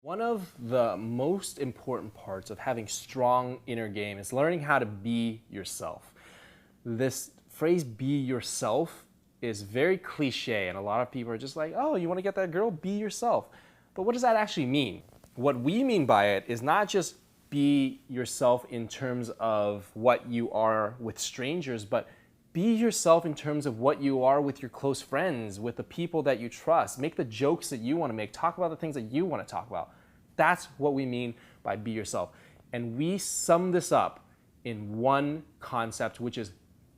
One of the most important parts of having strong inner game is learning how to be yourself. This phrase, be yourself, is very cliche, and a lot of people are just like, oh, you want to get that girl? Be yourself. But what does that actually mean? What we mean by it is not just be yourself in terms of what you are with strangers, but be yourself in terms of what you are with your close friends, with the people that you trust. Make the jokes that you want to make. Talk about the things that you want to talk about. That's what we mean by be yourself. And we sum this up in one concept, which is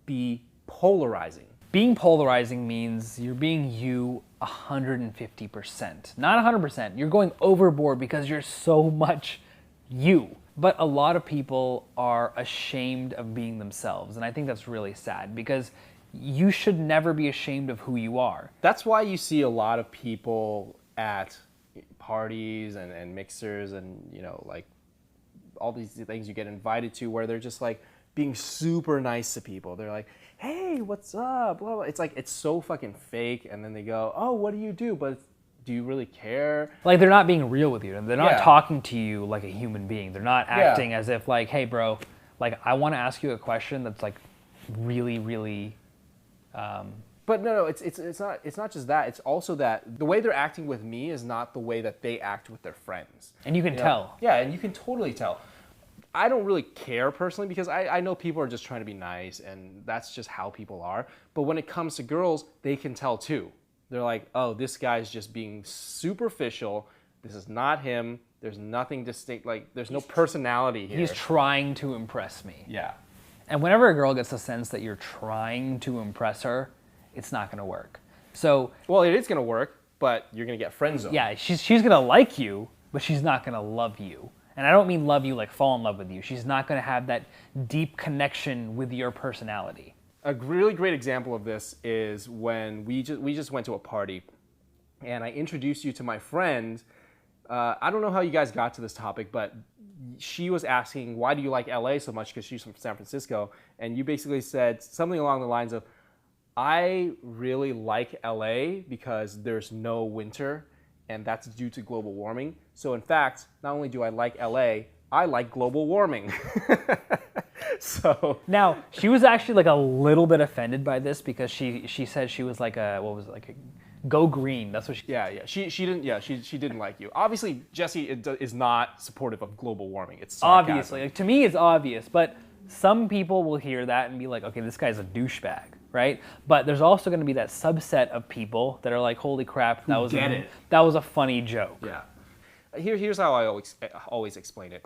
be polarizing. Being polarizing means you're being you 150%. Not 100%. You're going overboard because you're so much you. But a lot of people are ashamed of being themselves. And I think that's really sad because you should never be ashamed of who you are. That's why you see a lot of people at parties and mixers and, you know, like all these things you get invited to where they're just like being super nice to people. They're like, hey, what's up? Blah, blah. It's like, it's so fucking fake. And then they go, oh, what do you do? But do you really care? Like, they're not being real with you. They're not talking to you like a human being. They're not acting as if like, hey, bro, like, I want to ask you a question that's like really, really... But no, it's not just that. It's also that the way they're acting with me is not the way that they act with their friends. And you can tell. Yeah, and you can totally tell. I don't really care personally because I know people are just trying to be nice and that's just how people are. But when it comes to girls, they can tell too. They're like, oh, this guy's just being superficial. This is not him. There's nothing distinct. Like, there's no personality here. He's trying to impress me. Yeah. And whenever a girl gets the sense that you're trying to impress her, it's not going to work. So, well, it is going to work, but you're going to get friend zoned. Yeah, she's going to like you, but she's not going to love you. And I don't mean love you like fall in love with you. She's not going to have that deep connection with your personality. A really great example of this is when we just went to a party and I introduced you to my friend. I don't know how you guys got to this topic, but she was asking, why do you like LA so much? Because she's from San Francisco. And you basically said something along the lines of, I really like LA because there's no winter and that's due to global warming. So in fact, not only do I like LA, I like global warming. So now she was actually like a little bit offended by this because she said she was like a go green. That's what she. Yeah. She didn't like you. Obviously, Jesse is not supportive of global warming. It's sarcasm. Obviously, like, to me, it's obvious. But some people will hear that and be like, okay, this guy's a douchebag, right? But there's also going to be that subset of people that are like, holy crap, that was a funny joke. Yeah. Here's how I always explain it: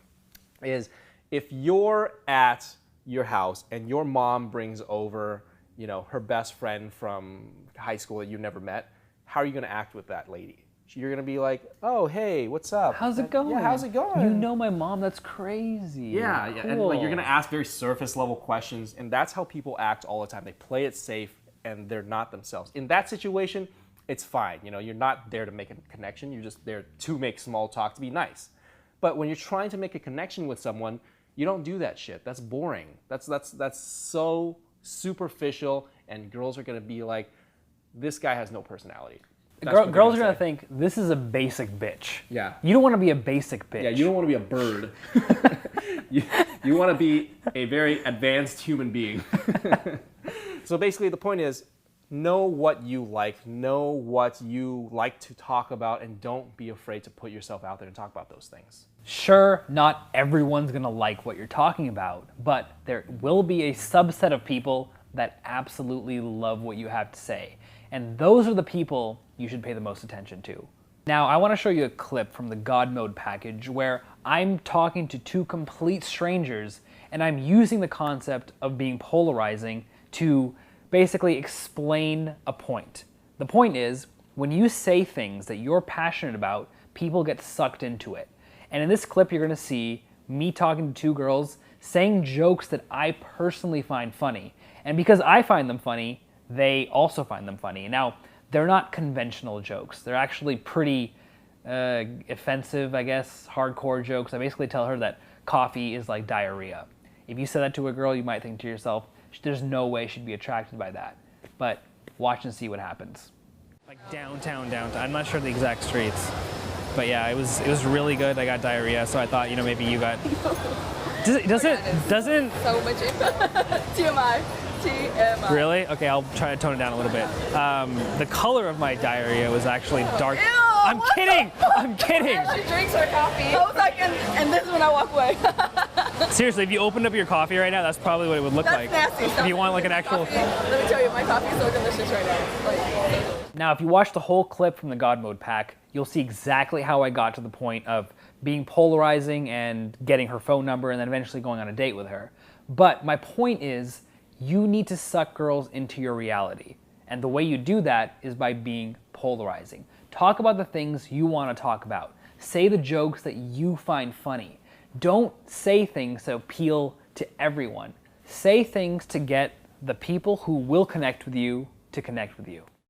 is if you're at your house and your mom brings over, you know, her best friend from high school that you never met, how are you going to act with that lady? You're going to be like, oh, hey, what's up? How's it going? Yeah, how's it going? You know my mom, that's crazy. Yeah, cool. And like, you're going to ask very surface level questions, and that's how people act all the time. They play it safe, and they're not themselves. In that situation, it's fine. You know, you're not there to make a connection. You're just there to make small talk, to be nice. But when you're trying to make a connection with someone, you don't do that shit. That's boring. That's so superficial, and girls are going to be like, this guy has no personality. Girls are going to think, this is a basic bitch. Yeah. You don't want to be a basic bitch. Yeah, you don't want to be a bird. you want to be a very advanced human being. So basically the point is, know what you like, know what you like to talk about, and don't be afraid to put yourself out there and talk about those things. Sure, not everyone's going to like what you're talking about, but there will be a subset of people that absolutely love what you have to say. And those are the people you should pay the most attention to. Now, I want to show you a clip from the God Mode package where I'm talking to two complete strangers and I'm using the concept of being polarizing to basically explain a point. The point is, when you say things that you're passionate about, people get sucked into it. And in this clip, you're going to see me talking to two girls saying jokes that I personally find funny. And because I find them funny, they also find them funny. Now, they're not conventional jokes. They're actually pretty offensive, I guess, hardcore jokes. I basically tell her that coffee is like diarrhea. If you said that to a girl, you might think to yourself, there's no way she'd be attracted by that. But watch and see what happens. Like downtown. I'm not sure the exact streets. But yeah, it was really good. I got diarrhea, so I thought, you know, maybe you got. Doesn't. So much TMI. TMI. Really? Okay, I'll try to tone it down a little bit. The color of my diarrhea was actually dark. Ew, I'm kidding. I'm kidding. She drinks her coffee. I was like, and this is when I walk away. Seriously, if you opened up your coffee right now, that's probably what it would look That's like. nasty. If you want like an actual. Let me tell you, my coffee is so delicious right now. Like, Now, if you watch the whole clip from the God Mode pack, you'll see exactly how I got to the point of being polarizing and getting her phone number and then eventually going on a date with her. But my point is, you need to suck girls into your reality. And the way you do that is by being polarizing. Talk about the things you want to talk about. Say the jokes that you find funny. Don't say things that appeal to everyone. Say things to get the people who will connect with you to connect with you.